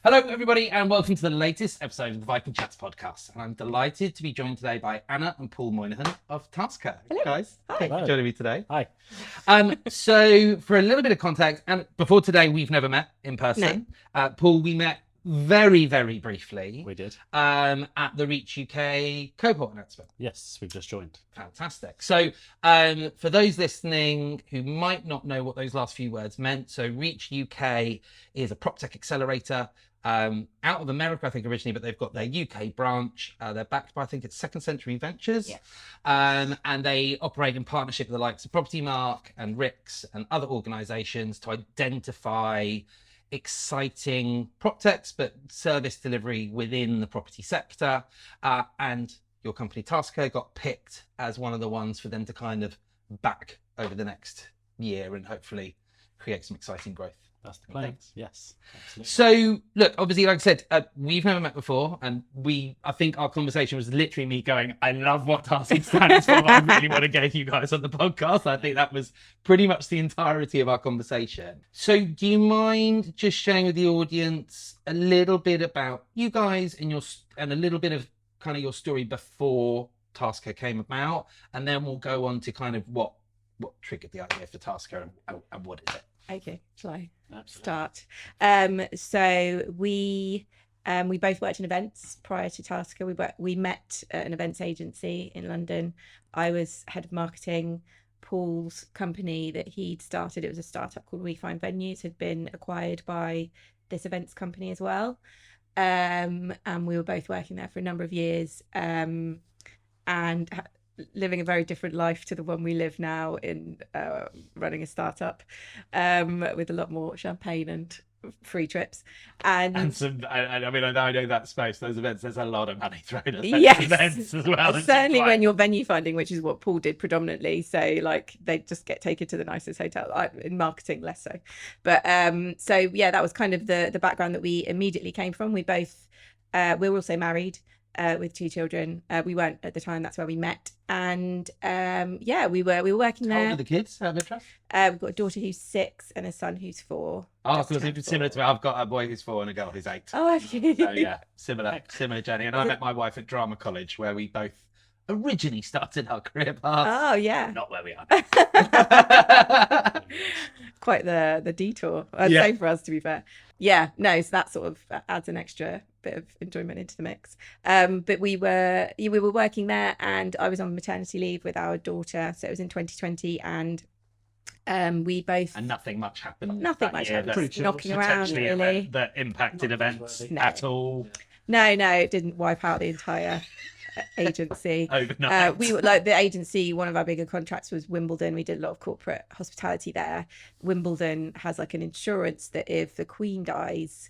Hello, everybody, and welcome to the latest episode of the Viking Chats podcast. And I'm delighted to be joined today by Anna and Paul Moynihan of TaskHer. Hello. Guys, Hi. thank you for joining me today. Hi. So, for a little bit of context, and before today, we've never met in person. No. Paul, we met very, very briefly. We did. At the Reach UK cohort announcement. Yes, we've just joined. Fantastic. So, for those listening who might not know what those last few words meant, so Reach UK is a PropTech accelerator out of America, I think, originally, but they've got their UK branch. They're backed by, I think it's Second Century Ventures. Yeah. And they operate in partnership with the likes of Property Mark and RICS and other organisations to identify exciting PropTechs, but service delivery within the property sector. And your company TaskHer got picked as one of the ones for them to kind of back over the next year and hopefully create some exciting growth. That's the plan. Yes, absolutely. So, look, obviously, like I said, we've never met before, and I think our conversation was literally me going, I love what TaskHer stands for. I really want to get you guys on the podcast. I think that was pretty much the entirety of our conversation. So, do you mind just sharing with the audience a little bit about you guys and a little bit of kind of your story before TaskHer came about, and then we'll go on to kind of what triggered the idea for TaskHer and what is it? Okay, shall I Absolutely. start? So we both worked in events prior to TaskHer. We met at an events agency in London. I was head of marketing. Paul's company that he'd started, it was a startup called We Find Venues, had been acquired by this events company as well. And we were both working there for a number of years and living a very different life to the one we live now in running a startup with a lot more champagne and free trips. And some, I mean, I know that space, those events, there's a lot of money thrown at those yes, events as well. Certainly when you're venue finding, which is what Paul did predominantly. So like they just get taken to the nicest hotel. In marketing, less so. But so yeah, that was kind of the background that we immediately came from. We both, we were also married. With two children. We weren't at the time, that's where we met. And we were working there. How old are the kids? Have interest? We've got a daughter who's 6 and a son who's 4. Oh, so it's similar to me. I've got a boy who's 4 and a girl who's 8. Oh, have you? So yeah, similar journey. And I met my wife at drama college, where we both originally started our career paths. Oh yeah. Not where we are now. Quite the detour, I'd say, for us, to be fair. Yeah, no, so that sort of adds an extra bit of enjoyment into the mix. But we were working there, and I was on maternity leave with our daughter, so it was in 2020, and we both... And nothing much happened. Nothing much happened. Knocking around, really. That impacted events at all. No, it didn't wipe out the entire agency. Overnight. We were like the agency, one of our bigger contracts was Wimbledon. We did a lot of corporate hospitality there. Wimbledon has like an insurance that if the Queen dies,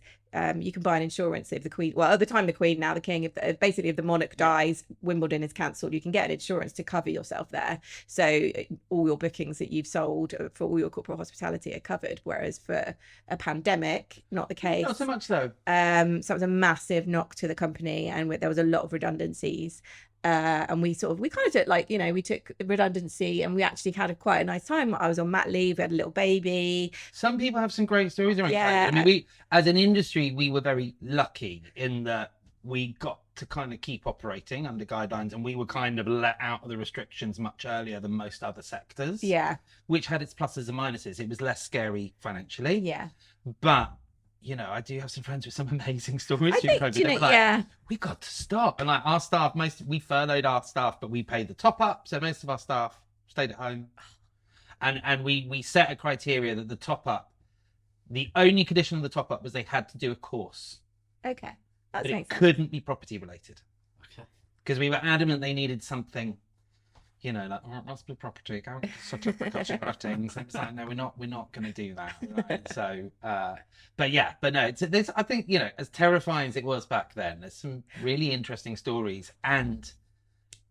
you can buy an insurance if the Queen, well, at the time the Queen, now the King, basically if the monarch dies, Wimbledon is cancelled, you can get an insurance to cover yourself there. So all your bookings that you've sold for all your corporate hospitality are covered. Whereas for a pandemic, not the case. Not so much though. So it was a massive knock to the company, and there was a lot of redundancies. And we kind of took we took redundancy, and we actually had quite a nice time. I was on mat leave, we had a little baby. Some people have some great stories around Yeah. I mean, we, as an industry, we were very lucky in that we got to kind of keep operating under guidelines, and we were kind of let out of the restrictions much earlier than most other sectors. Yeah. Which had its pluses and minuses. It was less scary financially. Yeah. But I do have some friends with some amazing stories. I think, we got to stop. And like our staff, we furloughed our staff, but we paid the top up. So most of our staff stayed at home. And we set a criteria that the top up, the only condition of the top up was they had to do a course. Okay. But That makes it sense. couldn't be property related. Okay. Because we were adamant they needed something, like, oh, it must be property, go certificates of things. It's like, no, we're not going to do that. Right? So, but no, I think, as terrifying as it was back then, there's some really interesting stories and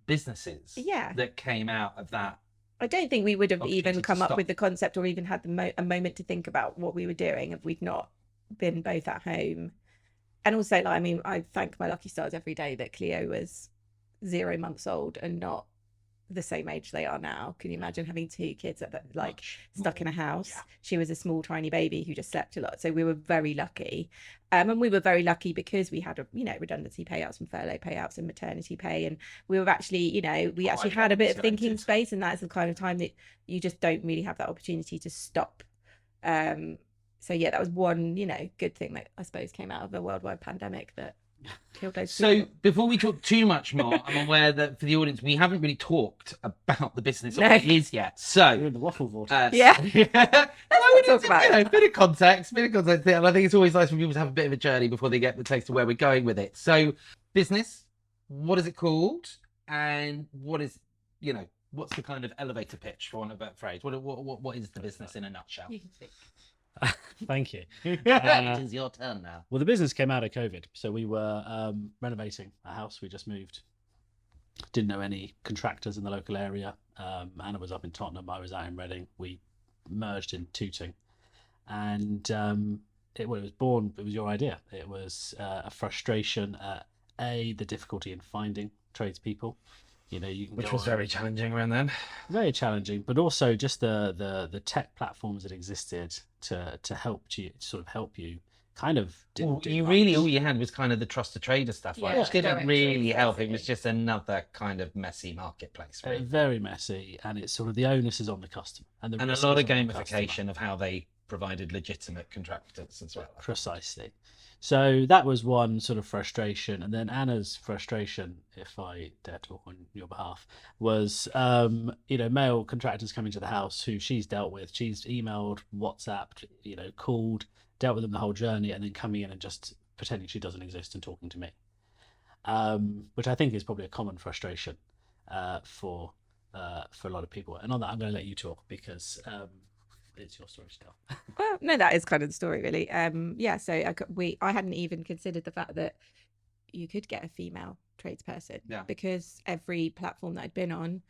businesses that came out of that. I don't think we would have Opportunity even to come up stop. with the concept or even had a moment to think about what we were doing if we'd not been both at home. And also, I thank my lucky stars every day that Cleo was 0 months old and not the same age they are now. Can you imagine having 2 kids at that, like Much stuck in a more, house? yeah. She was a small, tiny baby who just slept a lot. So we were very lucky. And we were very lucky because we had, redundancy payouts and furlough payouts and maternity pay. And we were actually, we actually had a bit of thinking space. And that's the kind of time that you just don't really have that opportunity to stop. So yeah, that was one, good thing that I suppose came out of a worldwide pandemic that killed those So people. before we talk too much more, I'm aware that for the audience, we haven't really talked about the business No. of what it is yet. You're So in the waffle vortex. Yeah. I talk about it. a bit of context there. And I think it's always nice for people to have a bit of a journey before they get the taste of where we're going with it. So business, what is it called? And what is, what's the kind of elevator pitch, for want of a better phrase? What is the business in a nutshell? You can speak. Thank you. It is your turn now. Well, the business came out of COVID. So we were renovating a house. We just moved. Didn't know any contractors in the local area. Anna was up in Tottenham. I was out in Reading. We merged in Tooting. And it was born, it was your idea. It was a frustration at the difficulty in finding tradespeople. You can Which go was on- very challenging around then. very challenging, but also just the tech platforms that existed to help you kind of didn't do much. All you had was kind of the trusted trader stuff, right? Yeah, Which didn't direct really trades, help. It was basically. just another kind of messy marketplace, right? Very messy, and it's sort of the onus is on the customer, and And a risk lot is of on the customer. gamification of how they provided legitimate contractors as well. Precisely. So that was one sort of frustration, and then Anna's frustration, if I dare talk on your behalf, was male contractors coming to the house who she's dealt with. She's emailed, WhatsApped, called, dealt with them the whole journey, and then coming in and just pretending she doesn't exist and talking to me, which I think is probably a common frustration for a lot of people. And on that, I'm going to let you talk because it's your story to tell. Well, no, that is kind of the story, really. So I hadn't even considered the fact that you could get a female tradesperson, because every platform that I'd been on,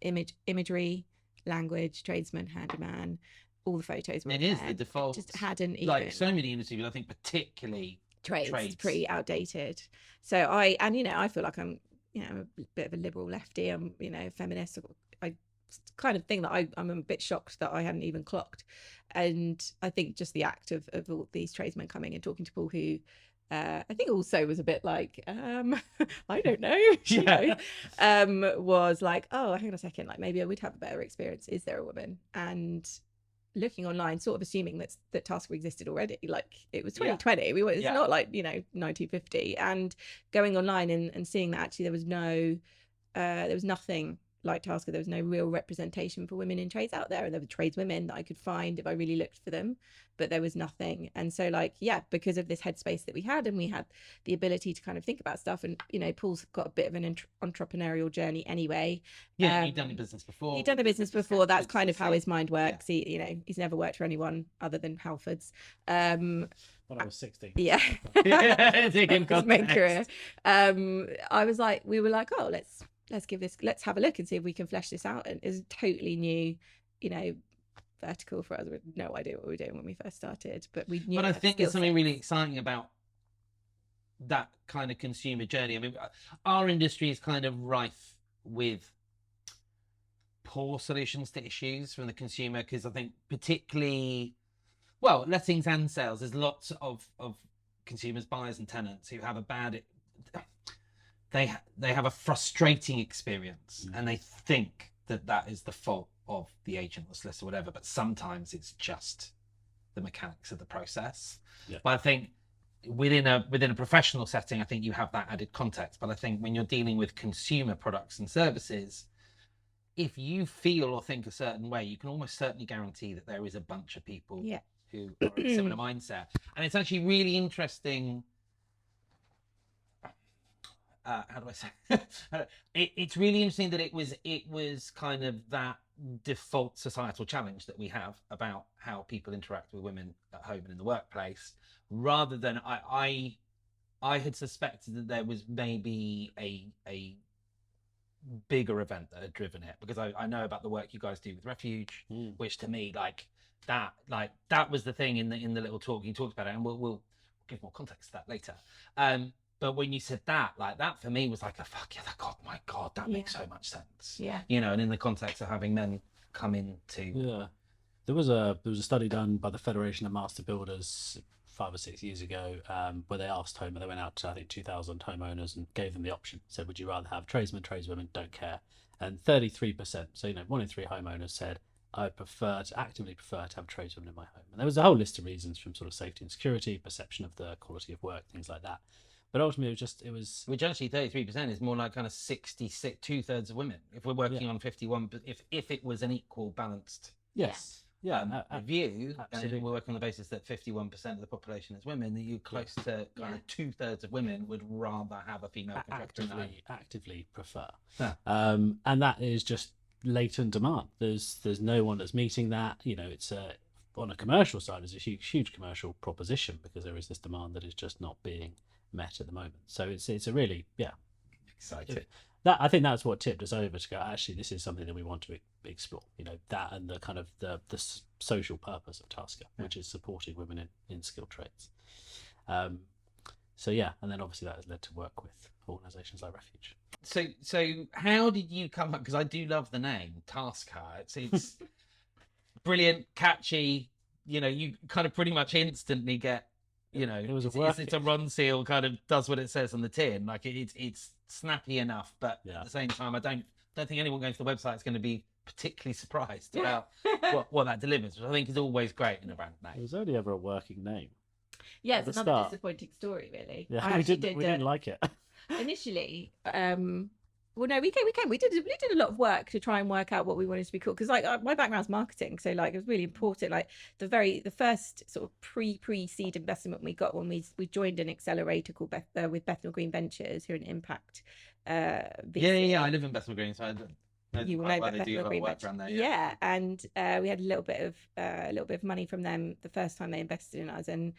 imagery, language, tradesman, handyman, all the photos were It is there. the default. Just hadn't even, Like so many industries, but I think particularly trades trades. pretty outdated. So I feel like I'm a bit of a liberal lefty. I'm feminist. I kind of thing that I'm a bit shocked that I hadn't even clocked. And I think just the act of all these tradesmen coming and talking to Paul, who I think also was a bit like I don't know, was like, oh, hang on a second, like maybe I would have a better experience. Is there a woman? And looking online, sort of assuming that TaskHer existed already, like it was 2020. It's not like 1950. And going online and seeing that actually there was nothing like TaskHer. There was no real representation for women in trades out there, and there were tradeswomen that I could find if I really looked for them, but there was nothing. And so because of this headspace that we had, and we had the ability to kind of think about stuff, and Paul's got a bit of an entrepreneurial journey anyway. He'd done the business before. He'd done the business before. That's kind of how his mind works. He's never worked for anyone other than Halfords. When I was 16. Yeah. His main career. We were like, oh, let's have a look and see if we can flesh this out. And it's totally new, vertical for us. We had no idea what we were doing when we first started, but we knew. But I think there's something really exciting about that kind of consumer journey. I mean, our industry is kind of rife with poor solutions to issues from the consumer, because I think particularly, lettings and sales, there's lots of consumers, buyers and tenants who have a bad, they have a frustrating experience, and they think that is the fault of the agent or solicitor or whatever, but sometimes it's just the mechanics of the process. But I think within a professional setting, I think you have that added context. But I think when you're dealing with consumer products and services, if you feel or think a certain way, you can almost certainly guarantee that there is a bunch of people who are of a similar mindset. And it's actually really interesting. How do I say? It's really interesting that it was kind of that default societal challenge that we have about how people interact with women at home and in the workplace, rather than I had suspected that there was maybe a bigger event that had driven it, because I know about the work you guys do with Refuge, which to me that was the thing in the little talk you talked about it, and we'll give more context to that later. But when you said that, like that for me was like a fuck yeah, my God, that makes so much sense. Yeah. You know, and in the context of having men come into. Yeah. There was a study done by the Federation of Master Builders 5 or 6 years ago, where they asked they went out to I think 2,000 homeowners and gave them the option. Said, would you rather have tradesmen, tradeswomen, don't care? And 33%, so 1 in 3 homeowners said, I actively prefer to have tradeswomen in my home. And there was a whole list of reasons, from sort of safety and security, perception of the quality of work, things like that. But ultimately, which actually 33% is more like kind of 66, 2/3 of women. If we're working on 51, but if it was an equal balanced review, and we're working on the basis that 51% of the population is women, that you're close to kind of 2/3 of women would rather have a female contractor actively prefer. Yeah. And that is just latent demand. There's no one that's meeting that. It's on a commercial side, it's a huge commercial proposition, because there is this demand that is just not being met at the moment. So it's a really exciting. I think that's what tipped us over to go, actually this is something that we want to explore, that and the kind of the social purpose of TaskHer, which is supporting women in skilled trades. And then obviously that has led to work with organizations like Refuge. So how did you come up, because I do love the name TaskHer. It's brilliant, catchy, you kind of pretty much instantly get, it was it's a Ron Seal, kind of does what it says on the tin. Like it's snappy enough, but at the same time, I don't think anyone going to the website is going to be particularly surprised about what that delivers, which I think is always great in a brand name. It was only ever a working name. Yeah, it's another disappointing story, really. Yeah, we didn't like it initially. Well, no, we did a lot of work to try and work out what we wanted to be called, because like my background's marketing, so like it was really important. Like the first sort of pre-seed investment we got when we joined an accelerator called with Bethnal Green Ventures, who are an impact. VC. I live in Bethnal Green, so I you will know they do a lot of work around there. Yeah, and we had a little bit of money from them the first time they invested in us, and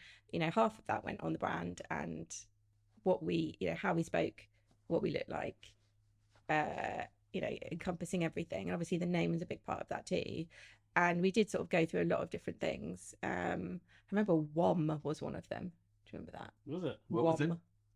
half of that went on the brand and what we how we spoke, what we looked like. Encompassing everything, and obviously the name is a big part of that too. And we did sort of go through a lot of different things. I remember WOM was one of them. Do you remember that? Was it? What was it?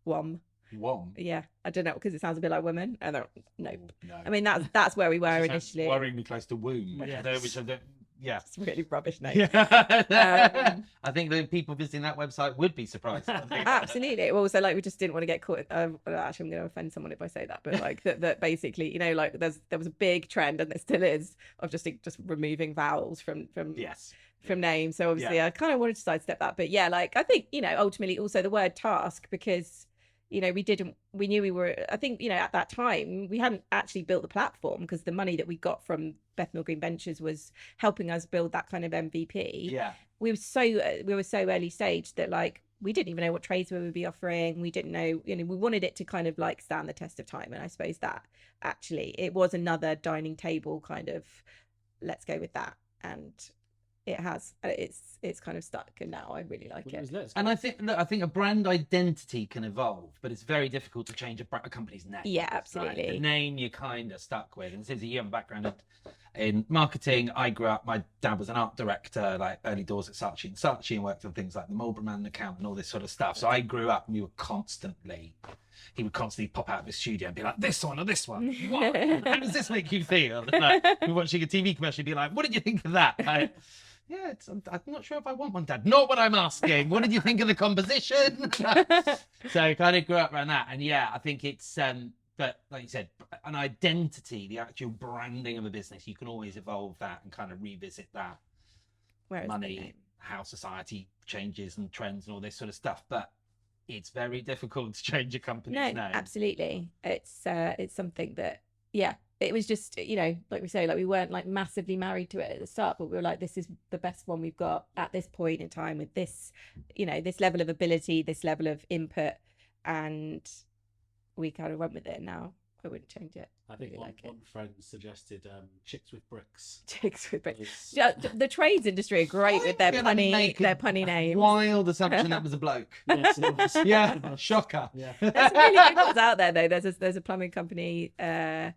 WOM. WOM. Yeah, I don't know, because it sounds a bit like women. I don't. Nope. No. I mean that's where we were initially. Worryingly close to womb. Which I don't. Yeah, it's a really rubbish name. Yeah. I think the people visiting that website would be surprised. Absolutely. Well, so like we just didn't want to get caught. Actually, I'm going to offend someone if I say that, but like that basically, like there was a big trend, and there still is, of just removing vowels from names. So obviously, I kind of wanted to sidestep that, but like I think ultimately also the word task, because we knew we were, I think, at that time, we hadn't actually built the platform, because the money that we got from Bethnal Green Ventures was helping us build that kind of MVP. Yeah. We were so early stage that like, we didn't even know what trades we would be offering. We didn't know, we wanted it to kind of like stand the test of time. And I suppose that actually it was another dining table kind of, let's go with that. And it has, it's kind of stuck, and now I really like it. And I think a brand identity can evolve, but it's very difficult to change a company's name. Yeah, absolutely. Right? The name you're kind of stuck with. And since you have a background in marketing, I grew up, my dad was an art director, like early doors at Saatchi & Saatchi, and worked on things like the Marlborough Man account and all this sort of stuff. So I grew up, and he would constantly pop out of his studio and be like, this one or this one. What? How does this make you feel? And like, we're watching a TV commercial and be like, what did you think of that? Like, yeah, I'm not sure if I want one, Dad. Not what I'm asking. What did you think of the composition? So I kind of grew up around that. And yeah, I think it's, but like you said, an identity, the actual branding of a business, you can always evolve that and kind of revisit that. Whereas money, how society changes and trends and all this sort of stuff. But it's very difficult to change a company's name. Absolutely. It's something that, it was just, like we say, like we weren't like massively married to it at the start, but we were like, this is the best one we've got at this point in time, with this, this level of ability, this level of input, and we kind of went with it. Now I wouldn't change it. I think one friend suggested chicks with bricks. Chicks with bricks. Yeah, the trades industry are great with their punny names. Wild assumption that was a bloke. Yes, it was. Yeah, shocker. Yeah. There's really good ones out there though. There's a plumbing company. They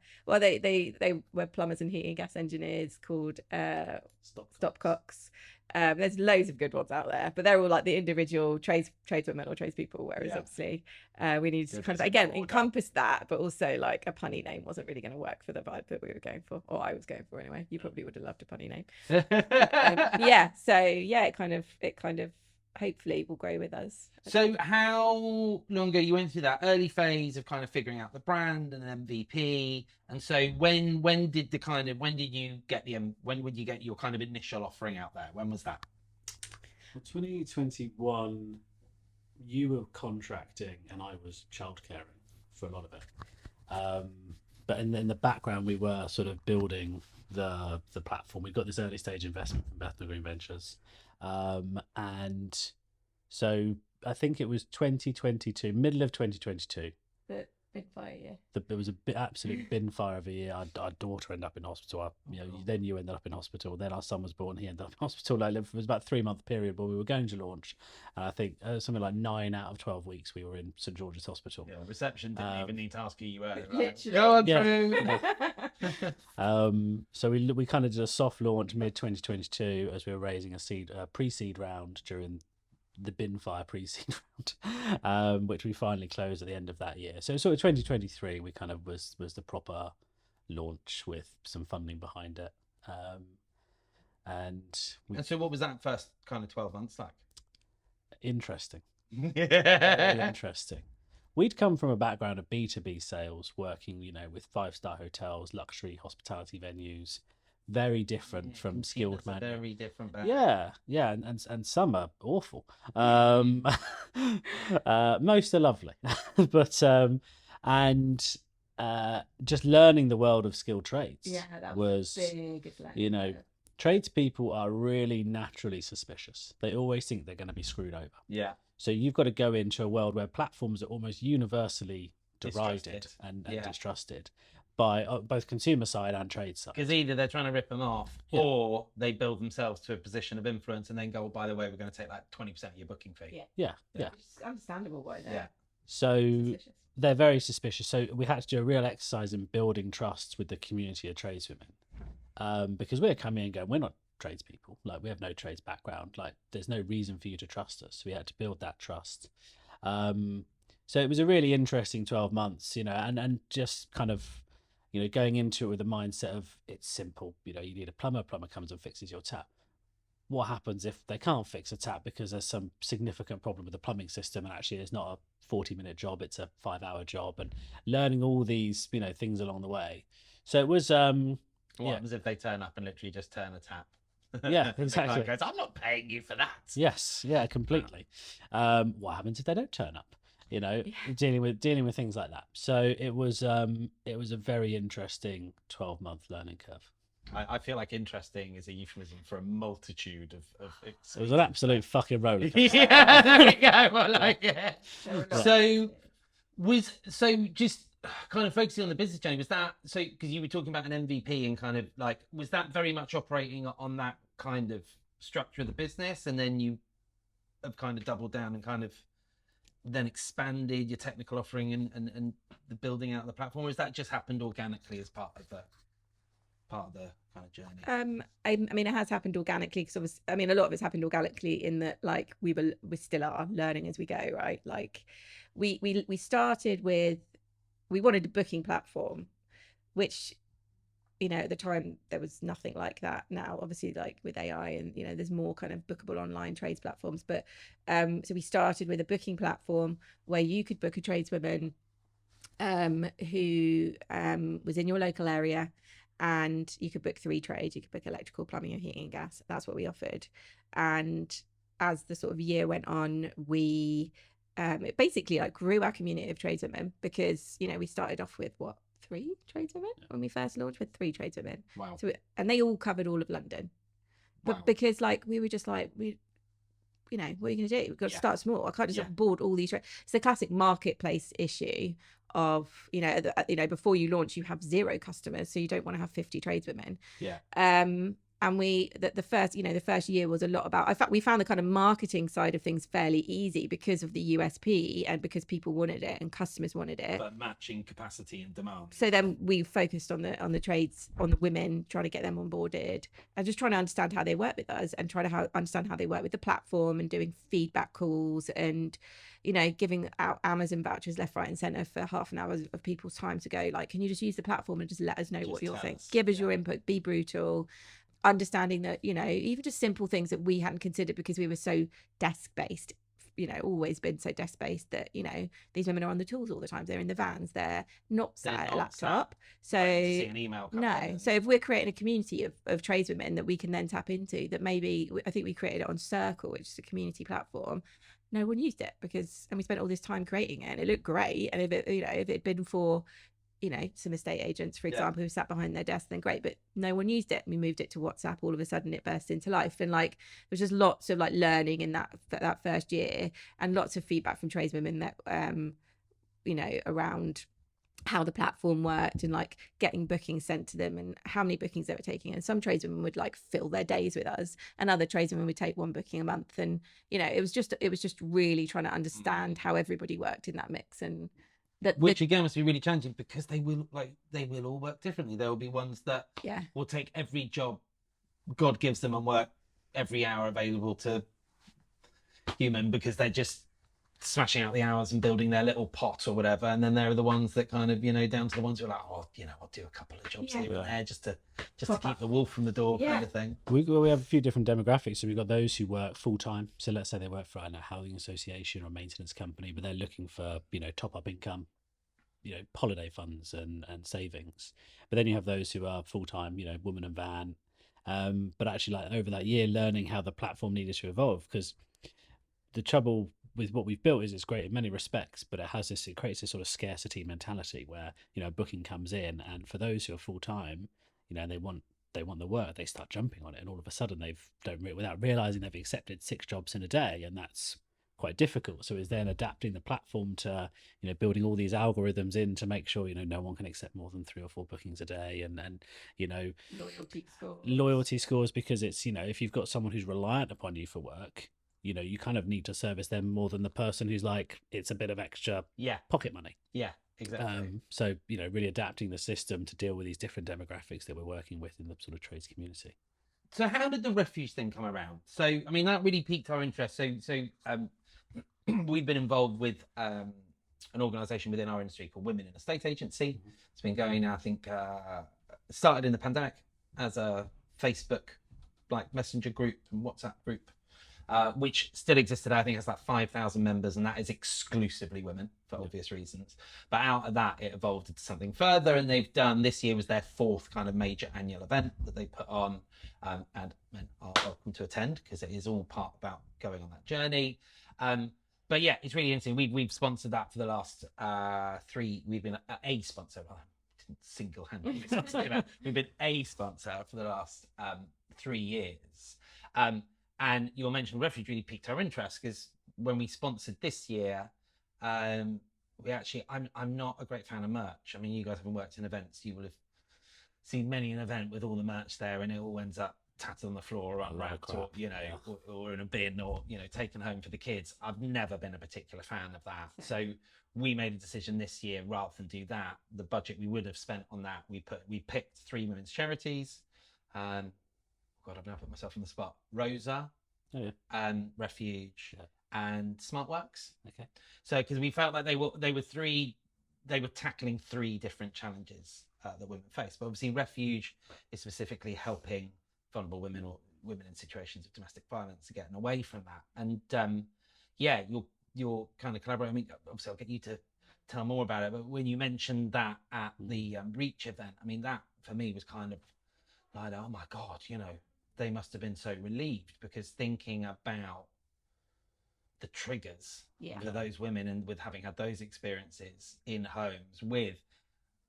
were plumbers and heating gas engineers called Stopcocks. There's loads of good ones out there, but they're all like the individual tradeswomen or tradespeople, whereas obviously we needed to kind of, again, encompass that, but also like a punny name wasn't really going to work for the vibe that we were going for, or I was going for anyway. You probably would have loved a punny name. It kind of hopefully will grow with us. So how long ago you went through that early phase of kind of figuring out the brand and an MVP? And so when would you get your kind of initial offering out there? When was that? Well, 2021, you were contracting and I was childcaring for a lot of it. But in the background, we were sort of building the platform. We got this early stage investment from Bethnal Green Ventures. And so I think it was 2022, middle of 2022. The big fire year. There was absolute bin fire of a year. Our daughter ended up in hospital. Then you ended up in hospital. Then our son was born. He ended up in hospital. It was about a 3-month period where we were going to launch. And I think something like 9 out of 12 weeks we were in St George's Hospital. Yeah, reception didn't even need to ask who you were. Literally. Go on through. So we kind of did a soft launch mid 2022 as we were raising a pre-seed round during the bin fire pre-seed round, which we finally closed at the end of that year. So sort of 2023 we kind of was the proper launch with some funding behind it. And so what was that first kind of 12 months like? Interesting. Very interesting. We'd come from a background of B2B sales, working, with 5-star hotels, luxury hospitality venues, very different from skilled man. Very different background. Yeah, and some are awful. Most are lovely, but just learning the world of skilled trades. Yeah, that was big. Tradespeople are really naturally suspicious. They always think they're going to be screwed over. Yeah. So you've got to go into a world where platforms are almost universally derided and distrusted by both consumer side and trade side. Because either they're trying to rip them off or they build themselves to a position of influence and then go, by the way, we're going to take like 20% of your booking fee. Yeah. It's understandable why they're So suspicious. They're very suspicious. So we had to do a real exercise in building trust with the community of tradeswomen. Because we're coming and going, we're not tradespeople. Like, we have no trades background. Like, there's no reason for you to trust us. So we had to build that trust. So it was a really interesting 12 months, and just kind of, going into it with the mindset of it's simple. You need a plumber comes and fixes your tap. What happens if they can't fix a tap because there's some significant problem with the plumbing system and actually it's not a 40-minute job, it's a 5-hour job, and learning all these, things along the way. So it was... What happens if they turn up and literally just turn a tap? Yeah, exactly. Goes, I'm not paying you for that. Yes, yeah, completely. What happens if they don't turn up? Dealing with things like that. So it was a very interesting 12-month learning curve. I feel like interesting is a euphemism for a multitude of it was an absolute fucking roller coaster. Yeah, there we go. Well, like, yeah. So just kind of focusing on the business journey, was that so? Because you were talking about an MVP and kind of like, was that very much operating on that kind of structure of the business, and then you have kind of doubled down and kind of then expanded your technical offering and the building out of the platform, or has that just happened organically as part of the kind of journey? I mean, it has happened organically because a lot of it's happened organically in that, like, we still are learning as we go, right? Like, we started with, we wanted a booking platform, which, at the time there was nothing like that. Now, obviously, like with AI and, there's more kind of bookable online trades platforms. But so we started with a booking platform where you could book a tradeswoman who was in your local area, and you could book 3 trades. You could book electrical, plumbing, or heating and gas. That's what we offered. And as the sort of year went on, we it basically like grew our community of tradeswomen, because we started off with 3 tradeswomen when we first launched, with 3 tradeswomen. Wow. So and they all covered all of London. But Wow. because like we were just like, what are you going to do? We've got to start small. I can't just board all these. It's a classic marketplace issue of, before you launch, you have 0 customers, so you don't want to have 50 tradeswomen. Yeah. And the first year was a lot about, in fact, we found the kind of marketing side of things fairly easy because of the USP and because people wanted it and customers wanted it. But matching capacity and demand. So then we focused on the trades, on the women, trying to get them onboarded and just trying to understand how they work with us and trying to understand how they work with the platform and doing feedback calls and, giving out Amazon vouchers left, right and centre for half an hour of people's time to go, like, can you just use the platform and just let us know what you're thinking? Give us your input, be brutal. Understanding that, even just simple things that we hadn't considered because we were so desk-based, always been so desk-based that, these women are on the tools all the time. They're in the vans. They're not sat at a laptop. So see an email no. So if we're creating a community of tradeswomen that we can then tap into, that maybe, I think we created it on Circle, which is a community platform. No one used it and we spent all this time creating it and it looked great. And if it had been for, some estate agents, for example, who sat behind their desk, then great, but no one used it. We moved it to WhatsApp. All of a sudden it burst into life. And like, there was just lots of like learning in that first year and lots of feedback from tradeswomen that, around how the platform worked and like getting bookings sent to them and how many bookings they were taking. And some tradeswomen would like fill their days with us and other tradeswomen would take one booking a month. And, it was just really trying to understand how everybody worked in that mix. And which again must be really challenging because they will all work differently. There will be ones that will take every job God gives them and work every hour available to human because they're just smashing out the hours and building their little pot or whatever. And then there are the ones that kind of, down to the ones who are like, I'll do a couple of jobs here and there just to keep the wolf from the door kind of thing. We have a few different demographics. So we've got those who work full time. So let's say they work for a housing association or a maintenance company, but they're looking for, top up income, holiday funds and savings. But then you have those who are full time, woman and van. But actually, like over that year, learning how the platform needed to evolve, because the trouble with what we've built is it's great in many respects, but it creates this sort of scarcity mentality where, a booking comes in and for those who are full time, they want the work, they start jumping on it. And all of a sudden without realizing they've accepted 6 jobs in a day. And that's quite difficult. So it's then adapting the platform to, building all these algorithms in to make sure, no one can accept more than 3 or 4 bookings a day and loyalty scores, because it's, if you've got someone who's reliant upon you for work, you kind of need to service them more than the person who's like, it's a bit of extra pocket money. Yeah, exactly. So, really adapting the system to deal with these different demographics that we're working with in the sort of trades community. So how did the Refuge thing come around? So, I mean, that really piqued our interest. So we've been involved with an organisation within our industry called Women in Estate Agency. It's been going now, I think, started in the pandemic as a Facebook messenger group and WhatsApp group. Which still exists today. I think it's like 5,000 members, and that is exclusively women for obvious reasons. But out of that, it evolved into something further, and they've done, this year was their 4th kind of major annual event that they put on, and men are welcome to attend because it is all part about going on that journey. But yeah, it's really interesting. We've sponsored that for the last 3. We've been a sponsor. Well, single-handedly sponsor. We've been a sponsor for the last 3 years. And your mention of Refuge really piqued our interest because when we sponsored this year, I'm not a great fan of merch. I mean, you guys haven't worked in events. You will have seen many an event with all the merch there and it all ends up tattered on the floor or unwrapped or, or in a bin or, taken home for the kids. I've never been a particular fan of that. So we made a decision this year, rather than do that, the budget we would have spent on that, we picked 3 women's charities. God, I've now put myself on the spot. Rosa, Refuge, and SmartWorks. Okay. So, because we felt like they were tackling 3 different challenges that women face. But obviously, Refuge is specifically helping vulnerable women or women in situations of domestic violence getting away from that. And you're kind of collaborating. I mean, obviously, I'll get you to tell more about it. But when you mentioned that at the Reach event, I mean, that for me was kind of like, oh my God, they must have been so relieved, because thinking about the triggers for those women and with having had those experiences in homes with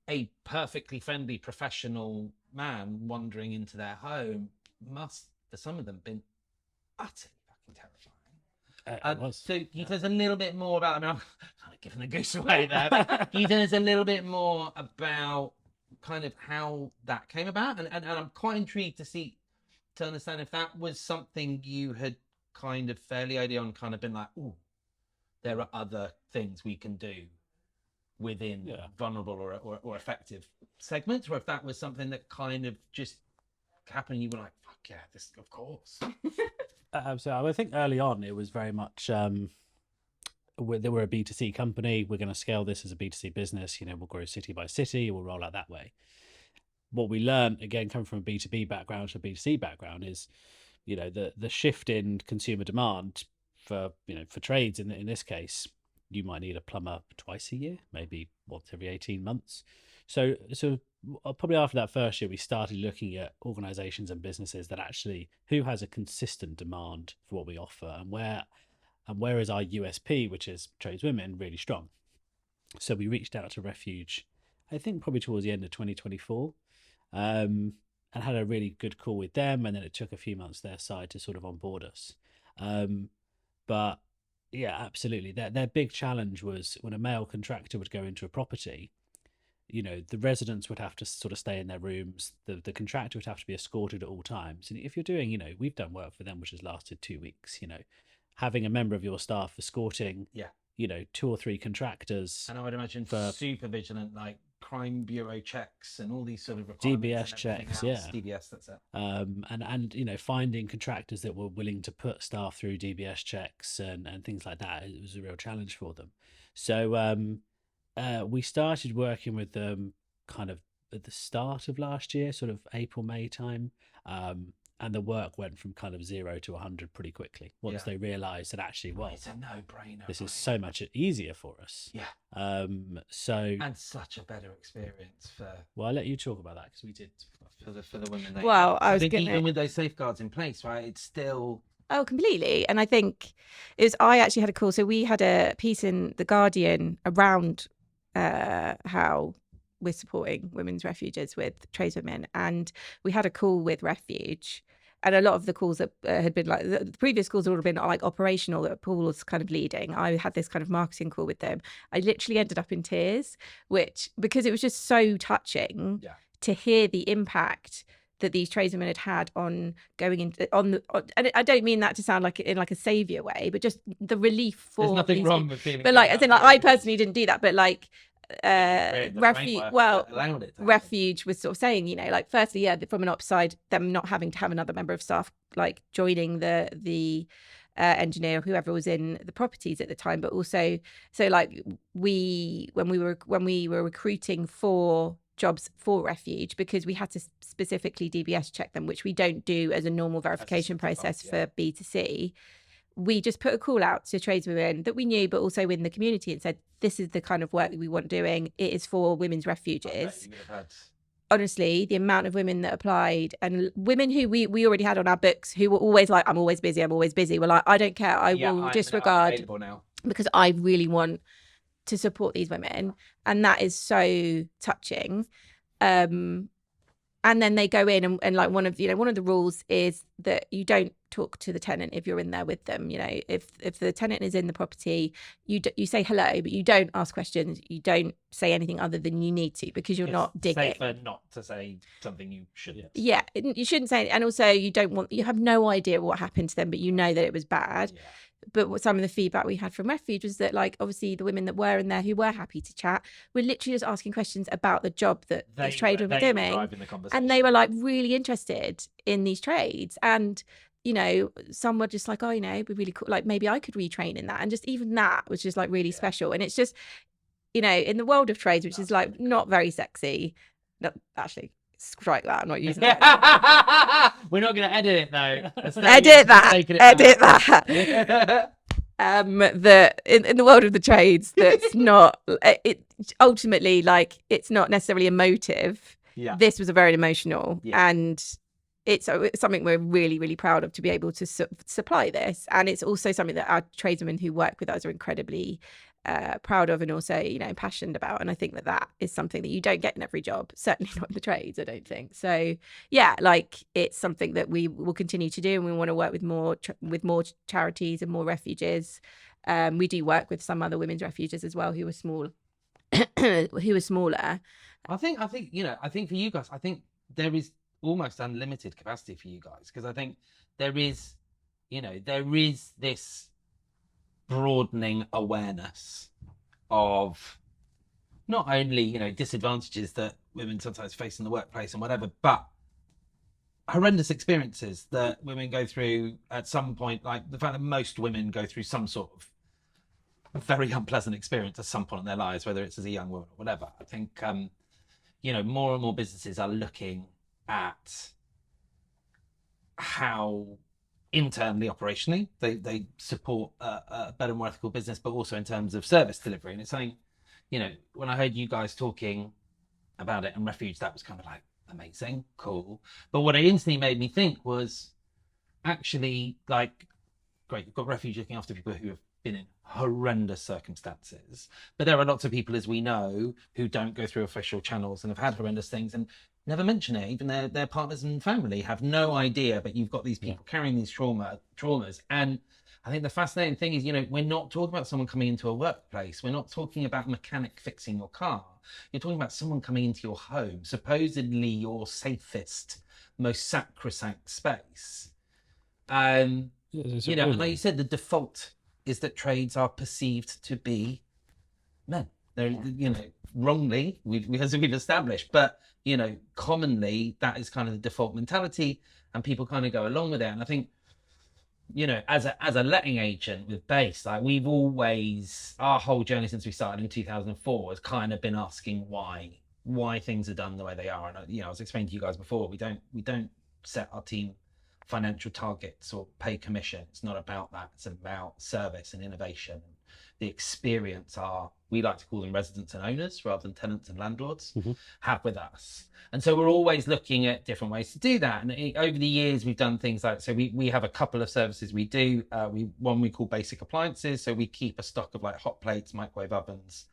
a perfectly friendly professional man wandering into their home must, for some of them, been utterly fucking terrifying. So can you tell us a little bit more about, I mean, I'm kind of giving the goose away there, but can you tell us a little bit more about kind of how that came about? And I'm quite intrigued to see to understand if that was something you had kind of fairly early on kind of been like, oh, there are other things we can do within vulnerable or effective segments, or if that was something that kind of just happened, you were like, fuck yeah, this, of course. So I think early on it was very much we're a B2C company, we're going to scale this as a B2C business, we'll grow city by city, we'll roll out that way. What we learned, again, coming from a B2B background to a B2C background, is the shift in consumer demand for trades in this case. You might need a plumber twice a year, maybe once every 18 months. So probably after that first year, we started looking at organizations and businesses that actually, who has a consistent demand for what we offer, and where is our USP, which is tradeswomen, really strong. So we reached out to Refuge, I think probably towards the end of 2024, and had a really good call with them. And then it took a few months their side to sort of onboard us. But yeah, absolutely. Their big challenge was when a male contractor would go into a property, the residents would have to sort of stay in their rooms. The contractor would have to be escorted at all times. And if you're doing, we've done work for them, which has lasted 2 weeks, having a member of your staff escorting, 2 or 3 contractors. And I would imagine super vigilant, like crime bureau checks and all these sort of requirements. DBS checks, DBS, that's it. And finding contractors that were willing to put staff through DBS checks and things like that, it was a real challenge for them. So we started working with them kind of at the start of last year, sort of April, May time. And the work went from kind of 0 to 100 pretty quickly once they realised that actually, it's a no-brainer. This is so much easier for us. Yeah. And such a better experience for. Well, I'll let you talk about that because we did for the women. I think even with those safeguards in place, right? It's still. Oh, completely. And I think I actually had a call. So we had a piece in The Guardian around how we're supporting women's refuges with tradeswomen, and we had a call with Refuge, and a lot of the calls that had been like the previous calls had all been like operational that Paul was kind of leading. I had this kind of marketing call with them. I literally ended up in tears, because it was just so touching to hear the impact that these tradeswomen had on going into and I don't mean that to sound like in like a savior way, but just the relief for. There's nothing wrong with feeling. But like, as in, like, I personally didn't do that, but like. Refuge was sort of saying, like, firstly, from an ops side, them not having to have another member of staff like joining the engineer or whoever was in the properties at the time, but also so like when we were recruiting for jobs for Refuge, because we had to specifically DBS check them, which we don't do as a normal verification process for B2C. We just put a call out to tradeswomen that we knew, but also in the community, and said, this is the kind of work that we want doing. It is for women's refuges. Honestly, the amount of women that applied, and women who we already had on our books who were always like, I'm always busy. Were like, I don't care. I will disregard because I really want to support these women. And that is so touching. And then they go in and like one of the rules is that you don't talk to the tenant if you're in there with them. If the tenant is in the property, you say hello, but you don't ask questions. You don't say anything other than you need to, because you're not digging. Safer not to say something you shouldn't. Yeah, you shouldn't say it. And also you have no idea what happened to them, but you know that it was bad. Yeah. But some of the feedback we had from Refuge was that, like, obviously the women that were in there who were happy to chat were literally just asking questions about the job that these tradeswomen were doing. And they were like really interested in these trades. And, some were just like, oh, it'd be really cool. Like, maybe I could retrain in that. And just even that was just like really special. And it's just, in the world of trades, which is like not very sexy. No, actually, strike that. I'm not using it. We're not going to edit it though. Edit that. In the world of the trades, that's not it. Ultimately, like, it's not necessarily emotive. Yeah. This was a very emotional, and it's something we're really, really proud of, to be able to supply this. And it's also something that our tradesmen who work with us are incredibly proud of, and also passionate about. And I think that is something that you don't get in every job, certainly not in the trades, I don't think. So yeah, like, it's something that we will continue to do, and we want to work with more charities and more refuges. We do work with some other women's refuges as well who are small who are smaller. I think for you guys, I think there is almost unlimited capacity for you guys, because I think there is, there is this broadening awareness of not only, disadvantages that women sometimes face in the workplace and whatever, but horrendous experiences that women go through at some point, like the fact that most women go through some sort of very unpleasant experience at some point in their lives, whether it's as a young woman or whatever. I think, more and more businesses are looking at how internally, operationally, they support a better, more ethical business, but also in terms of service delivery. And it's something, when I heard you guys talking about it and Refuge, that was kind of like amazing, cool. But what it instantly made me think was actually like, great, you've got Refuge looking after people who have been in horrendous circumstances, but there are lots of people, as we know, who don't go through official channels and have had horrendous things and never mention it. Even their partners and family have no idea, but you've got these people carrying these traumas. And I think the fascinating thing is, we're not talking about someone coming into a workplace. We're not talking about a mechanic fixing your car. You're talking about someone coming into your home, supposedly your safest, most sacrosanct space. And like you said, the default is that trades are perceived to be men. They're, wrongly, as we've established, but, commonly that is kind of the default mentality and people kind of go along with it. And I think, as a letting agent with Base, like we've always, our whole journey since we started in 2004 has kind of been asking why things are done the way they are. And, I was explaining to you guys before, we don't set our team financial targets or pay commission. It's not about that. It's about service and innovation. The experience we like to call them residents and owners rather than tenants and landlords, have with us. And so we're always looking at different ways to do that. And over the years, we've done things like, so we have a couple of services we do. One we call basic appliances. So we keep a stock of like hot plates, microwave ovens,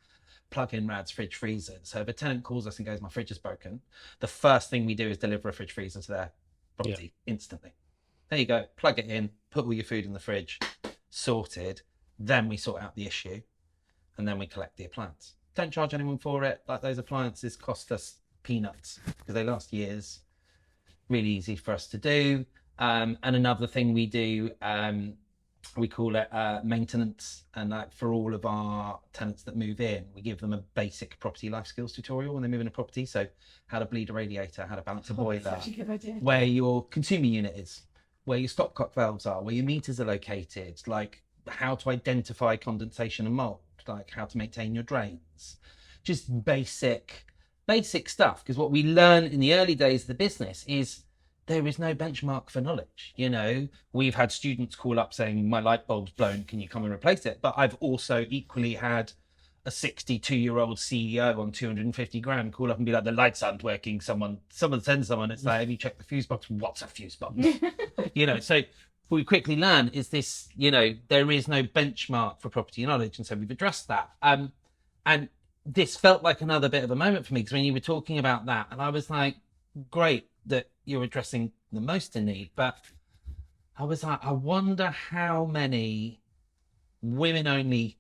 plug-in rads, fridge freezers. So if a tenant calls us and goes, my fridge is broken, the first thing we do is deliver a fridge freezer to their property instantly. There you go, plug it in, put all your food in the fridge, sorted. Then we sort out the issue and then we collect the appliance. Don't charge anyone for it. Like, those appliances cost us peanuts because they last years. Really easy for us to do. And another thing we do, we call it maintenance. And like for all of our tenants that move in, we give them a basic property life skills tutorial when they move in a property. So how to bleed a radiator, how to balance a boiler, Such a good idea. where your consumer unit is, where your stopcock valves are, where your meters are located, like how to identify condensation and mold, like how to maintain your drains. Just basic stuff. Because what we learn in the early days of the business is there is no benchmark for knowledge. We've had students call up saying, my light bulb's blown, can you come and replace it? But I've also equally had a 62-year-old CEO on 250 grand call up and be like, the lights aren't working. Someone sends someone, it's like, have you checked the fuse box? What's a fuse box? So what we quickly learn is this, there is no benchmark for property knowledge. And so we've addressed that. And this felt like another bit of a moment for me, because when you were talking about that, and I was like, great that you're addressing the most in need. But I was like, I wonder how many women-only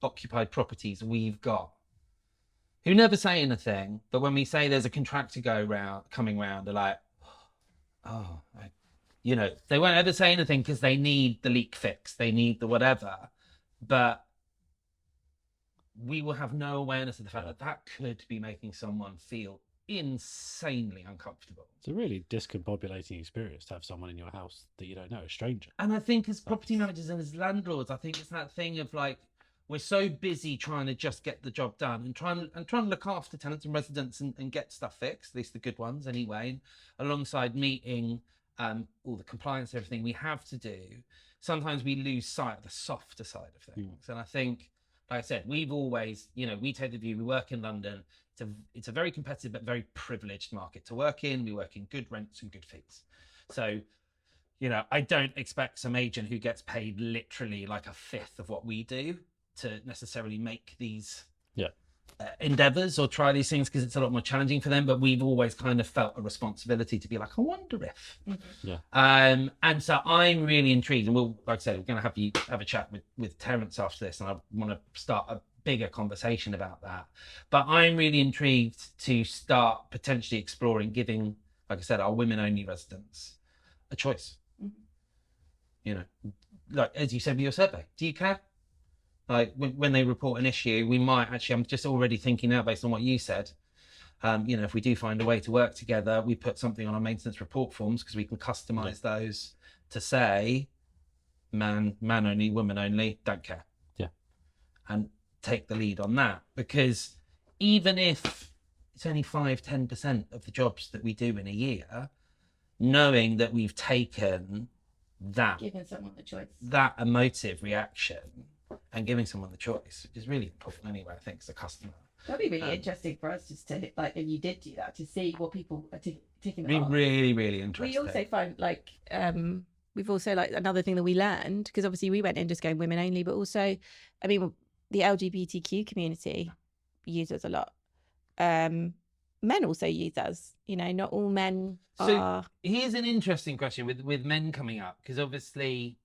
occupied properties we've got who never say anything, but when we say there's a contractor coming round, they're like, they won't ever say anything because they need the leak fixed, they need the whatever, but we will have no awareness of the fact that could be making someone feel insanely uncomfortable. It's a really discombobulating experience to have someone in your house that you don't know, a stranger. And I think as property managers and as landlords, I think it's that thing of like, we're so busy trying to just get the job done and trying to look after tenants and residents and get stuff fixed, at least the good ones anyway, alongside meeting all the compliance, everything we have to do. Sometimes we lose sight of the softer side of things. And I think, like I said, we've always, we take the view, we work in London. It's a very competitive but very privileged market to work in. We work in good rents and good fees. So, I don't expect some agent who gets paid literally like a fifth of what we do to necessarily make these endeavors or try these things, because it's a lot more challenging for them. But we've always kind of felt a responsibility to be like, I wonder if. And so I'm really intrigued, and we'll, like I said, we're going to have a chat with Terence after this, and I want to start a bigger conversation about that. But I'm really intrigued to start potentially exploring giving like I said, our women-only residents a choice. You know, like as you said with your survey, do you care? Like when they report an issue, we might actually, I'm just already thinking now based on what you said, you know, if we do find a way to work together, we put something on our maintenance report forms because we can customize those to say man only, woman only, don't care. Yeah. And take the lead on that, because even if it's only 5-10% of the jobs that we do in a year, knowing that we've taken that, Giving someone the choice. that emotive reaction and giving someone the choice, which is really important anyway, I think, as a customer. That'd be really interesting for us just to, like, if you did do that, to see what people are ticking Really, off. really interesting. We also find, like, we've also, like, another thing that we learned, because obviously we went in just going women only, but also, I mean, the LGBTQ community use us a lot. Men also use us, you know, not all men are. So here's an interesting question with men coming up, because obviously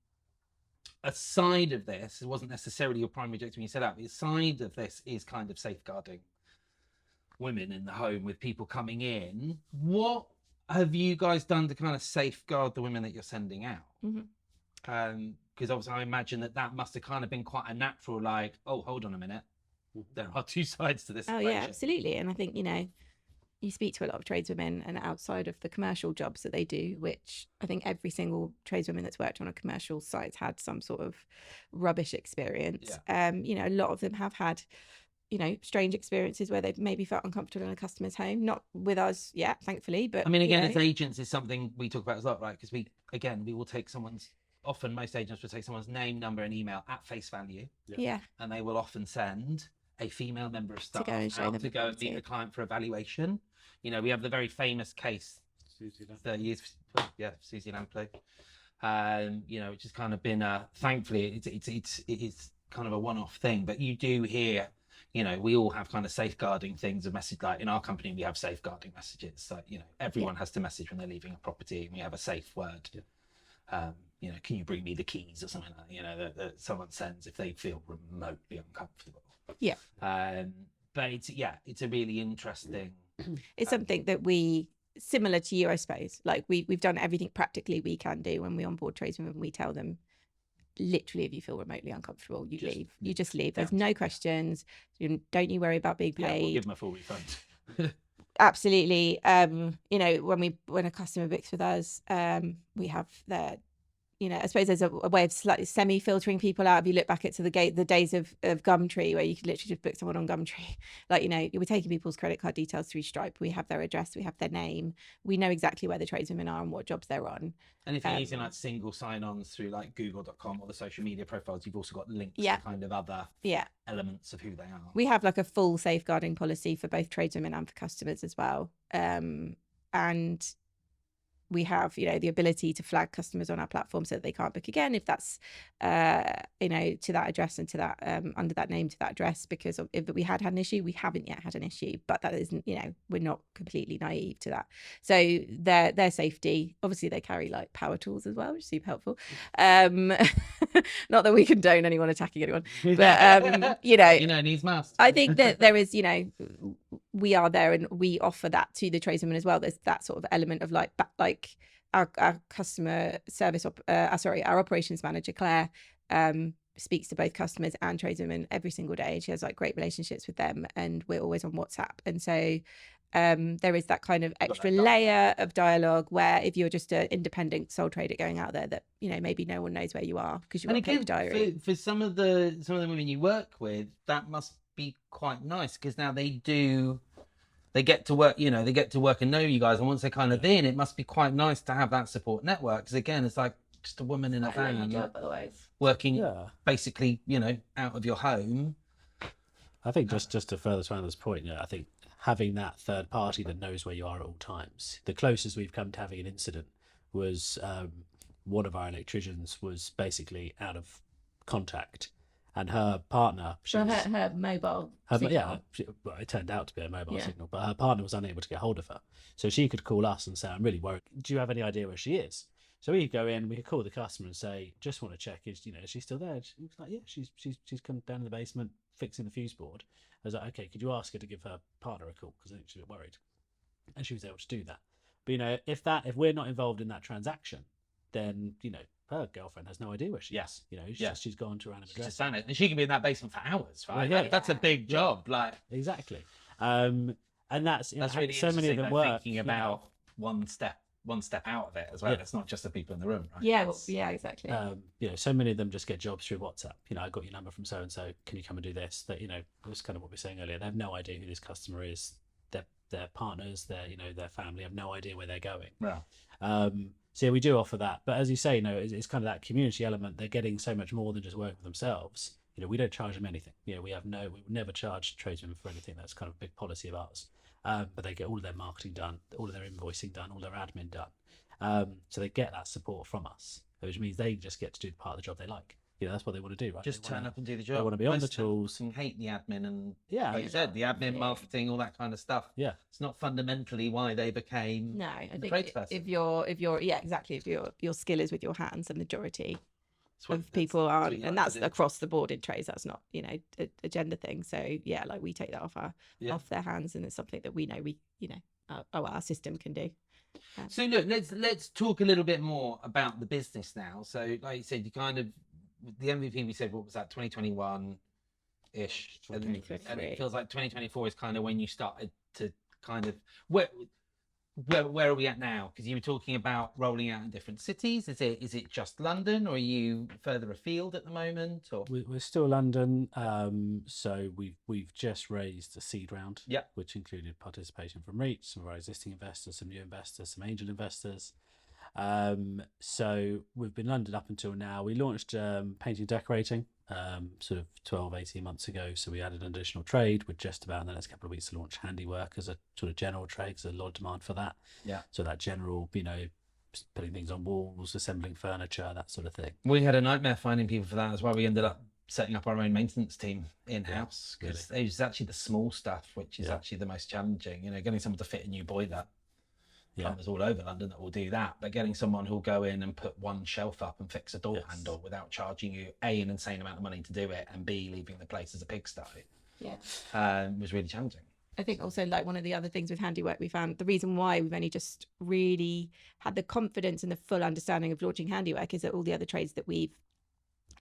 a side of this, it wasn't necessarily your primary objective when you set out, but a side of this is kind of safeguarding women in the home with people coming in. What have you guys done to kind of safeguard the women that you're sending out? Because obviously I imagine that must have kind of been quite a natural, like, oh, hold on a minute, there are two sides to this equation. Yeah, absolutely. And I think, you know, you speak to a lot of tradeswomen, and outside of the commercial jobs that they do, which I think every single tradeswoman that's worked on a commercial site had some sort of rubbish experience. You know, a lot of them have had, you know, strange experiences where they've maybe felt uncomfortable in a customer's home. Not with us yet, thankfully, but I mean, again, you know, as agents, is something we talk about a lot, right? Because we will take often most agents will take someone's name, number and email at face value. Yeah. And they will often send a female member of staff go and show out them to the go and meet property. a client for evaluation. You know, we have the very famous case, Susie Lampley, you know, which has kind of been thankfully it is kind of a one-off thing, but you do hear, you know, we all have kind of safeguarding things, a message, like in our company we have safeguarding messages, like, you know, everyone has to message when they're leaving a property, and we have a safe word. You know, can you bring me the keys or something like that, you know, that someone sends if they feel remotely uncomfortable. But it's a really interesting, it's something that we, similar to you, I suppose, like we've done everything practically we can do when we onboard tradeswomen. We tell them, literally, if you feel remotely uncomfortable, you leave. You just leave. There's no questions. Don't you worry about being paid. we'll give them a full refund. Absolutely. You know, when a customer books with us, we have their, you know, I suppose there's a way of slightly semi-filtering people out. If you look back at the days of Gumtree, where you could literally just book someone on Gumtree, like, you know, we're taking people's credit card details through Stripe. We have their address, we have their name, we know exactly where the tradeswomen are and what jobs they're on. And if you're using like single sign-ons through like google.com or the social media profiles, you've also got links to kind of other elements of who they are. We have like a full safeguarding policy for both tradeswomen and for customers as well. And we have, you know, the ability to flag customers on our platform so that they can't book again if that's, you know, to that address and to that, under that name to that address, because if we had an issue, we haven't yet had an issue, but that isn't, you know, we're not completely naive to that. So their safety, obviously they carry like power tools as well, which is super helpful. Not that we condone anyone attacking anyone, but, you know, needs must. I think that there is, you know, we are there and we offer that to the tradeswomen as well. There's that sort of element of like our customer service, our operations manager, Claire, speaks to both customers and tradeswomen every single day. She has like great relationships with them, and we're always on WhatsApp. And so there is that kind of extra layer of dialogue where if you're just an independent sole trader going out there, that, you know, maybe no one knows where you are because you've got a paper diary. For some of the women you work with, that must be quite nice, because now they get to work, you know, they get to work and know you guys, and once they're kind of in, it must be quite nice to have that support network, because again, it's like just a woman in a van working basically, you know, out of your home. I think just to further Swander's point, you know, I think having that third party that knows where you are at all times. The closest we've come to having an incident was one of our electricians was basically out of contact, and her partner, her mobile signal. it turned out to be a mobile signal, but her partner was unable to get hold of her, so she could call us and say, I'm really worried, do you have any idea where she is? So we could go in, we could call the customer and say, just want to check, is she still there? She was like, yeah, she's come down in the basement fixing the fuse board. I was like, okay, could you ask her to give her partner a call, because I think she's a bit worried? And she was able to do that. But if we're not involved in that transaction, then her girlfriend has no idea where she is. She's gone to a random address. Just done it, and she can be in that basement for hours, right? Well, That's a big job. Like exactly. And that's really so many of them work thinking about one step out of it as well. It's not just the people in the room, right? Yeah, exactly. So many of them just get jobs through WhatsApp. I got your number from so and so. Can you come and do this? That that's kind of what we were saying earlier. They have no idea who this customer is. Their partners, their family have no idea where they're going. Yeah. So yeah, we do offer that, but as you say, it's kind of that community element. They're getting so much more than just working for themselves. We don't charge them anything. We would never charge tradesmen for anything. That's kind of a big policy of ours. But they get all of their marketing done, all of their invoicing done, all their admin done. So they get that support from us, which means they just get to do the part of the job they like. That's what they want to do, right? Just turn up and do the job. They want to be on the tools. And hate the admin and, like you said, the admin, marketing, all that kind of stuff. Yeah. It's not fundamentally why they became No, I think tradesperson. if your skill is with your hands, the majority of people are, and that's across the board in trades. That's not a gender thing. So like we take that off their hands, and it's something that we know our system can do. So look, let's talk a little bit more about the business now. So like you said, you kind of the MVP we said, what was that, 2021 ish, and it feels like 2024 is kind of when you started to kind of where are we at now? Because you were talking about rolling out in different cities. Is it just London, or are you further afield at the moment? Or we're still London. So we've just raised a seed round, which included participation from REITs, some of our existing investors, some new investors, some angel investors. So we've been London up until now. We launched painting and decorating sort of 12-18 months ago. So we added an additional trade. We're just about in the next couple of weeks to launch handiwork as a sort of general trade, because there's a lot of demand for that. Yeah. So that general, putting things on walls, assembling furniture, that sort of thing. We had a nightmare finding people for that. That's why we ended up setting up our own maintenance team in-house, because it was actually the small stuff which is actually the most challenging. Getting someone to fit a new boiler. Plumbers all over London that will do that, but getting someone who'll go in and put one shelf up and fix a door handle without charging you A, an insane amount of money to do it, and B, leaving the place as a pigsty, was really challenging. I think also, like, one of the other things with handiwork, we found the reason why we've only just really had the confidence and the full understanding of launching handiwork is that all the other trades that we've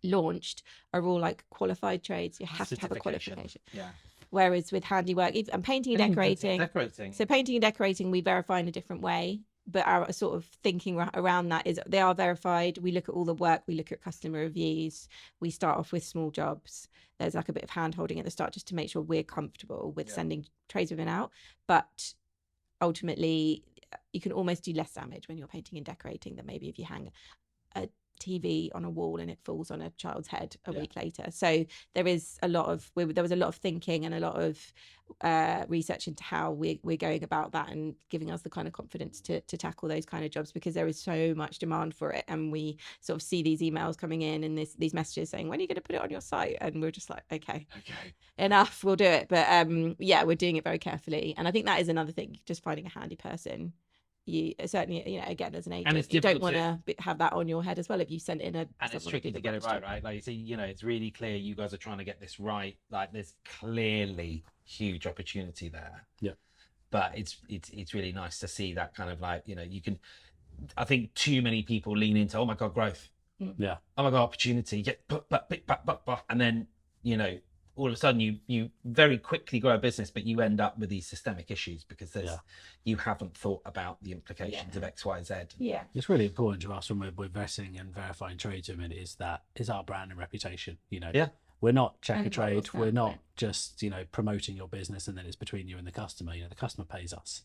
launched are all like qualified trades. You have to have a qualification. Yeah. Whereas with handiwork and painting and decorating, so painting and decorating, we verify in a different way. But our sort of thinking around that is they are verified. We look at all the work, we look at customer reviews. We start off with small jobs. There's like a bit of hand holding at the start just to make sure we're comfortable with sending tradeswomen out. But ultimately, you can almost do less damage when you're painting and decorating than maybe if you hang a TV on a wall and it falls on a child's head a week later. So there was a lot of thinking and a lot of research into how we're going about that, and giving us the kind of confidence to tackle those kind of jobs, because there is so much demand for it. And we sort of see these emails coming in and these messages saying, when are you going to put it on your site? And we're just like, okay, enough, we'll do it. But we're doing it very carefully. And I think that is another thing, just finding a handy person. You certainly, again, as an agent, you don't want to have that on your head as well if you sent in a. And it's tricky to get it right? Like you see, it's really clear you guys are trying to get this right. Like there's clearly huge opportunity there. Yeah. But it's really nice to see that kind of like, you can. I think too many people lean into, oh my God, growth. Yeah. Oh my God, opportunity. And then all of a sudden you very quickly grow a business, but you end up with these systemic issues because you haven't thought about the implications of X, Y, Z. Yeah. It's really important to us when we're vetting and verifying tradeswomen is our brand and reputation. We're not check a trade. We're not just, promoting your business and then it's between you and the customer. The customer pays us.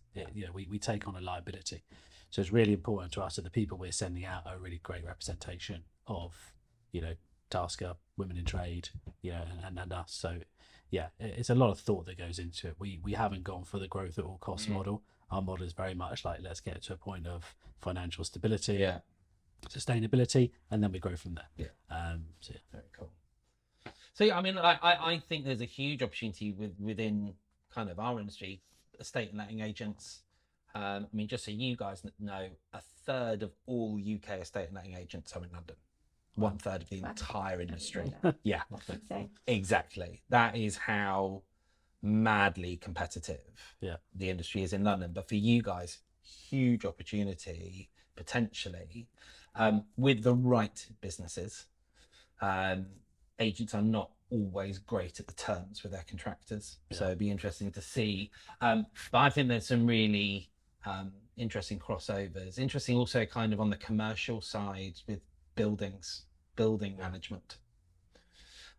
We take on a liability. So it's really important to us that the people we're sending out are a really great representation of, TaskHer, women in trade, and us. So it's a lot of thought that goes into it. We haven't gone for the growth at all costs model. Our model is very much like, let's get to a point of financial stability, sustainability, and then we grow from there. Very cool. So I think there's a huge opportunity within kind of our industry, estate and letting agents. Just so you guys know, a third of all UK estate and letting agents are in London. 1/3 of the entire industry. Yeah, exactly. That is how madly competitive the industry is in London. But for you guys, huge opportunity potentially with the right businesses. Agents are not always great at the terms with their contractors, so it'd be interesting to see. But I think there's some really interesting crossovers. Interesting also kind of on the commercial side with building management.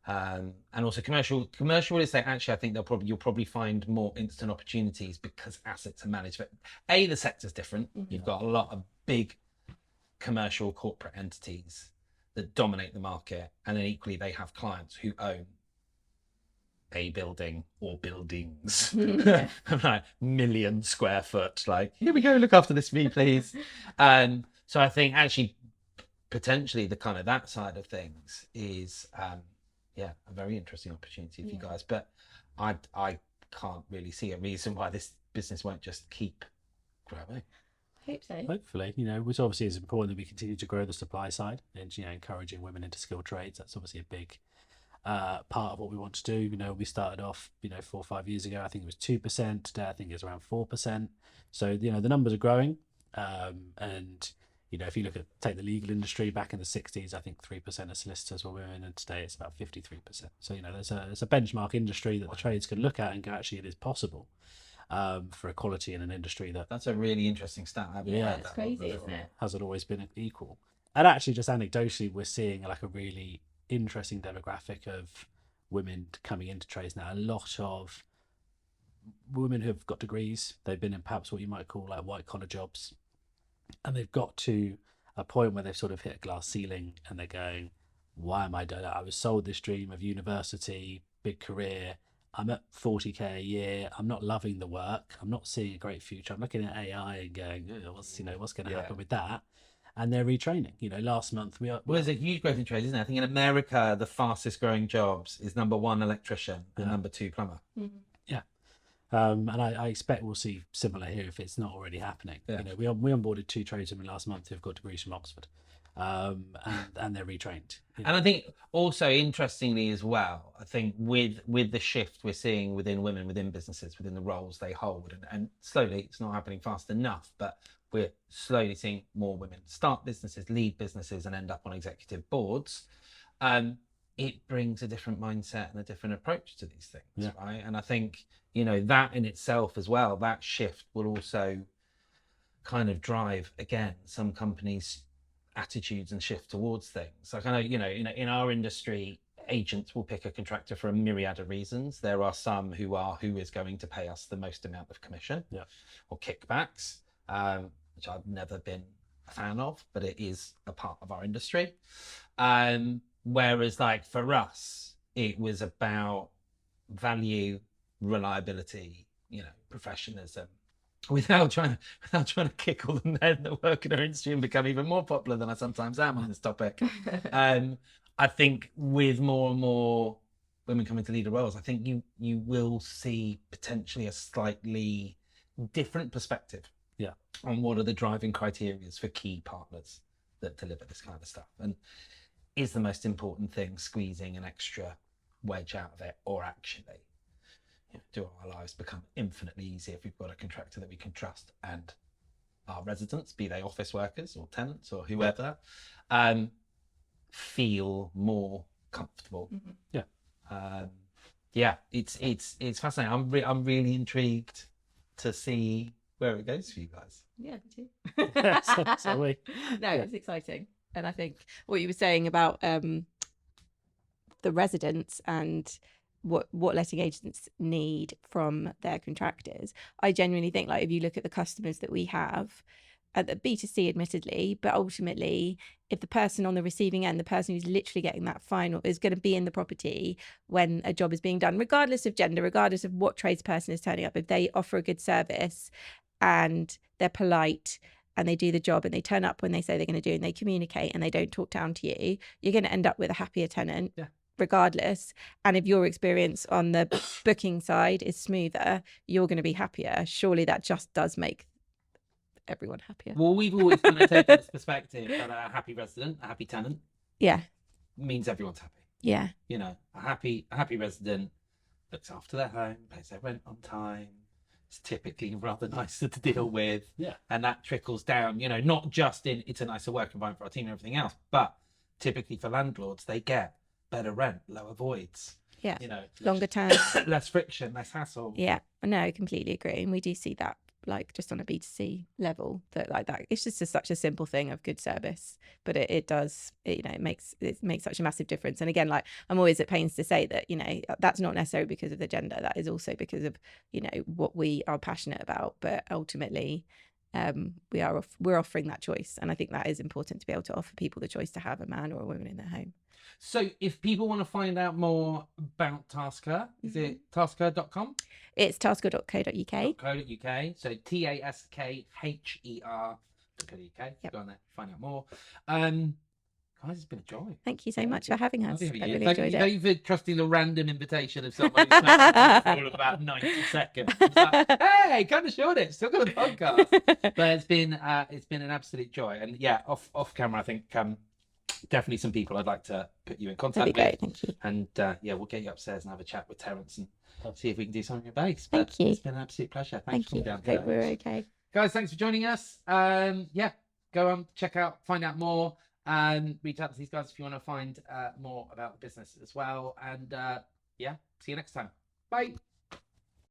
And also commercial real estate. Actually, I think you'll probably find more instant opportunities because assets are managed. But the sector's different. You've got a lot of big commercial corporate entities that dominate the market, and then equally they have clients who own a building or buildings, like million square foot. Like, here we go, look after this for me, please. And so I think actually potentially the kind of that side of things is a very interesting opportunity for you guys. But I can't really see a reason why this business won't just keep growing. Hope so. Hopefully, which obviously is important that we continue to grow the supply side and encouraging women into skilled trades. That's obviously a big part of what we want to do. We started off 4 or 5 years ago, I think it was 2%. Today I think it's around 4%. So the numbers are growing, and if you take the legal industry back in the 60s, I think 3% of solicitors were women, and today it's about 53%. So there's a benchmark industry that the trades can look at and go, actually it is possible. For equality in an industry that's a really interesting stat. It's crazy, isn't it? Hasn't always been equal. And actually, just anecdotally, we're seeing like a really interesting demographic of women coming into trades now. A lot of women who've got degrees. They've been in perhaps what you might call like white collar jobs, and they've got to a point where they've sort of hit a glass ceiling, and they're going, "Why am I doing that? I was sold this dream of university, big career. I'm at 40k a year. I'm not loving the work. I'm not seeing a great future. I'm looking at AI and going, what's going to happen with that?" And they're retraining. Last month there's a huge growth in trades, isn't there? I think in America, the fastest growing jobs is number 1 electrician and number 2 plumber. Yeah. And I expect we'll see similar here if it's not already happening. We onboarded 2 tradeswomen last month who've got degrees from Oxford. And they're retrained. And I think also interestingly as well, I think with the shift we're seeing within women, within businesses, within the roles they hold, and slowly, it's not happening fast enough, but we're slowly seeing more women start businesses, lead businesses, and end up on executive boards. It brings a different mindset and a different approach to these things, right? And I think, that in itself as well, that shift will also kind of drive, again, some companies' attitudes and shift towards things. Like, I know, in our industry, agents will pick a contractor for a myriad of reasons. There are some who is going to pay us the most amount of commission or kickbacks, which I've never been a fan of, but it is a part of our industry. Whereas like for us, it was about value, reliability, professionalism, without trying to kick all the men that work in our industry and become even more popular than I sometimes am on this topic. I think with more and more women coming to leader roles, I think you will see potentially a slightly different perspective on what are the driving criteria for key partners that deliver this kind of stuff. And is the most important thing squeezing an extra wedge out of it, or actually do our lives become infinitely easier if we've got a contractor that we can trust, and our residents, be they office workers or tenants or whoever, feel more comfortable. It's fascinating. I'm really intrigued to see where it goes for you guys. Yeah, me too. So we. No, it's exciting. And I think what you were saying about the residents and what letting agents need from their contractors, I genuinely think, like, if you look at the customers that we have, at the B2C admittedly, but ultimately, if the person on the receiving end, the person who's literally getting that final, is going to be in the property when a job is being done, regardless of gender, regardless of what tradesperson is turning up, if they offer a good service and they're polite and they do the job and they turn up when they say they're going to do, and they communicate and they don't talk down to you, you're going to end up with a happier tenant regardless. And if your experience on the booking side is smoother, you're going to be happier. Surely that just does make everyone happier. Well, we've always kind of taken this perspective that a happy resident, a happy tenant, means everyone's happy. Yeah. A happy resident looks after their home, pays their rent on time, it's typically rather nicer to deal with. Yeah. And that trickles down, you know, not just in it's a nicer work environment for our team and everything else, but typically for landlords, they get better rent, lower voids. Yeah. You know, Longer term. less friction, less hassle. Yeah, no, I completely agree. And we do see that like just on a B2C level, that like that it's just such a simple thing of good service, but it does, you know, it makes such a massive difference. And again, like I'm always at pains to say that, you know, that's not necessarily because of the gender, that is also because of, you know, what we are passionate about. But ultimately we're offering that choice, and I think that is important to be able to offer people the choice to have a man or a woman in their home. So if people want to find out more about TaskHer, is it taskher.com? It's taskher.co.uk. .co.uk. So TaskHer.co.uk. Yep. Go on there, find out more. Guys, it's been a joy. Thank you so much for having us. I really Thank enjoyed you. it. Thank you for trusting the random invitation of somebody who's not all of about 90 seconds. It's like, hey, kind of short it. Still got a podcast. But it's been an absolute joy. And yeah, off camera, I think definitely some people I'd like to put you in contact That'd be great. with. Thank you. And yeah, we'll get you upstairs and have a chat with Terence and see if we can do something at base. Thank But you. It's been an absolute pleasure. Thanks for Thank you. coming down. Hope we're okay. Guys, thanks for joining us. Yeah, go on, check out, find out more, and reach out to these guys if you want to find more about the business as well. And yeah, see you next time. Bye.